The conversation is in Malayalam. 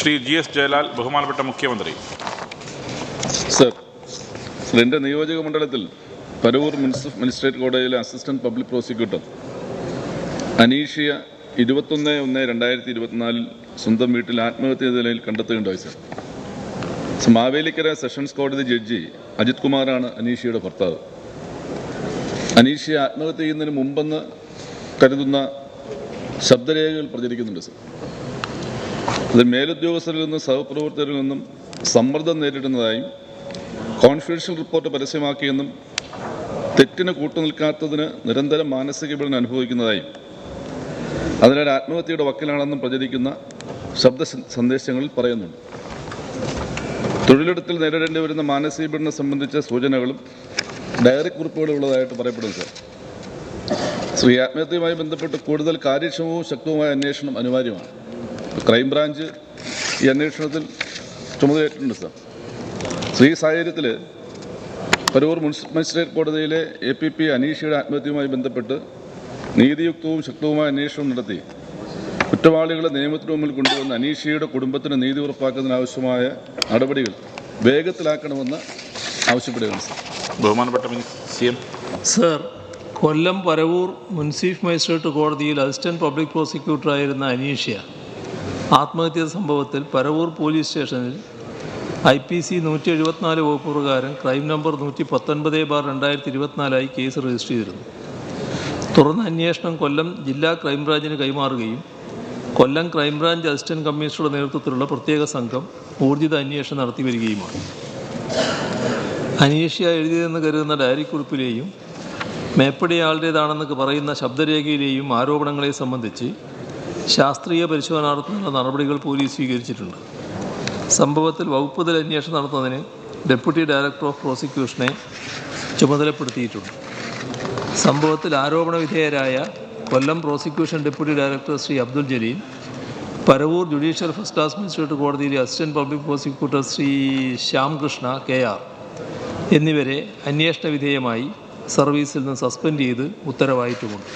ശ്രീ GS ജയലാൽ, ബഹുമാനപ്പെട്ട മുഖ്യമന്ത്രി. സർ, എൻ്റെ നിയോജക മണ്ഡലത്തിൽ പരവൂർ മജിസ്ട്രേറ്റ് കോടതിയിലെ അസിസ്റ്റന്റ് പബ്ലിക് പ്രോസിക്യൂട്ടർ അനീഷിയ 21/1/2024 സ്വന്തം വീട്ടിൽ ആത്മഹത്യ നിലയിൽ കണ്ടെത്തുകയുണ്ടായി. സർ, മാവേലിക്കര സെഷൻസ് കോടതി ജഡ്ജി അജിത് കുമാറാണ് അനീഷിയുടെ ഭർത്താവ്. അനീഷിയെ ആത്മഹത്യ ചെയ്യുന്നതിന് മുമ്പെന്ന് കരുതുന്ന ശബ്ദരേഖകൾ പ്രചരിക്കുന്നുണ്ട്. സർ, അതിൽ മേലുദ്യോഗസ്ഥരിൽ നിന്നും സഹപ്രവർത്തകരിൽ നിന്നും സമ്മർദ്ദം നേരിടുന്നതായും കോൺഫിഡൻഷ്യൽ റിപ്പോർട്ട് പരസ്യമാക്കിയെന്നും തെറ്റിന് കൂട്ടുനിൽക്കാത്തതിന് നിരന്തരം മാനസിക പീഡനം അനുഭവിക്കുന്നതായും അതിനാൽ ആത്മഹത്യയുടെ വക്കിലാണെന്നും പ്രചരിക്കുന്ന ശബ്ദ സന്ദേശങ്ങളിൽ പറയുന്നുണ്ട്. തൊഴിലിടത്തിൽ നേരിടേണ്ടി വരുന്ന മാനസിക പീഡനം സംബന്ധിച്ച സൂചനകളും ഡയറി കുറിപ്പുകളും ഉള്ളതായിട്ട് പറയപ്പെടുന്നു. സാർ, ഈ ആത്മഹത്യയുമായി ബന്ധപ്പെട്ട് കൂടുതൽ കാര്യക്ഷമവും ശക്തവുമായ അന്വേഷണം അനിവാര്യമാണ്. ക്രൈംബ്രാഞ്ച് ഈ അന്വേഷണത്തിൽ ചുമതലയേറ്റിട്ടുണ്ട്. സാർ, ഈ സാഹചര്യത്തിൽ പരവൂർ മജിസ്ട്രേറ്റ് കോടതിയിലെ APP അനീഷിയുടെ ആത്മഹത്യയുമായി ബന്ധപ്പെട്ട് നീതിയുക്തവും ശക്തവുമായ അന്വേഷണം നടത്തി കുറ്റവാളികളെ നിയമത്തിന് മുമ്പിൽ കൊണ്ടുവന്ന് അനീഷിയുടെ കുടുംബത്തിന് നീതി ഉറപ്പാക്കുന്നതിനാവശ്യമായ നടപടികൾ വേഗത്തിലാക്കണമെന്ന് ആവശ്യപ്പെടുകയാണ്. സാർ, ബഹുമാനപ്പെട്ട CM. സർ, കൊല്ലം പരവൂർ മുൻസിഫ് മജിസ്ട്രേറ്റ് കോടതിയിൽ അസിസ്റ്റന്റ് പബ്ലിക് പ്രോസിക്യൂട്ടറായിരുന്ന അനീഷ്യ ആത്മഹത്യാ സംഭവത്തിൽ പരവൂർ പോലീസ് സ്റ്റേഷനിൽ IPC 174 വകുപ്പ് പ്രകാരം ക്രൈം നമ്പർ 119/2024 കേസ് രജിസ്റ്റർ ചെയ്തിരുന്നു. തുടർന്ന് അന്വേഷണം കൊല്ലം ജില്ലാ ക്രൈംബ്രാഞ്ചിന് കൈമാറുകയും കൊല്ലം ക്രൈംബ്രാഞ്ച് അസിസ്റ്റന്റ് കമ്മീഷണറുടെ നേതൃത്വത്തിലുള്ള പ്രത്യേക സംഘം ഊർജിത അന്വേഷണം നടത്തി വരികയുമാണ്. അനീഷ്യ എഴുതിയതെന്ന് കരുതുന്ന ഡയറി കുറിപ്പിലെയും മേപ്പടിയാളുടേതാണെന്നൊക്കെ പറയുന്ന ശബ്ദരേഖയിലെയും ആരോപണങ്ങളെ സംബന്ധിച്ച് ശാസ്ത്രീയ പരിശോധന നടത്തുന്ന നടപടികൾ പോലീസ് സ്വീകരിച്ചിട്ടുണ്ട്. സംഭവത്തിൽ വകുപ്പ് തല അന്വേഷണം നടത്തുന്നതിന് ഡെപ്യൂട്ടി ഡയറക്ടർ ഓഫ് പ്രോസിക്യൂഷനെ ചുമതലപ്പെടുത്തിയിട്ടുണ്ട്. സംഭവത്തിൽ ആരോപണ വിധേയരായ Kollam prosecution deputy director Shri Abdul Jaleel, Paravur judicial first class magistrate കോടതിയിലെ assistant public prosecutor Shri Shyamkrishna KR എന്നിവരെ അന്വേഷണ വിധേയമായി സർവീസിൽ നിന്ന് സസ്പെൻഡ് ചെയ്ത് ഉത്തരവായിട്ടുമുണ്ട്.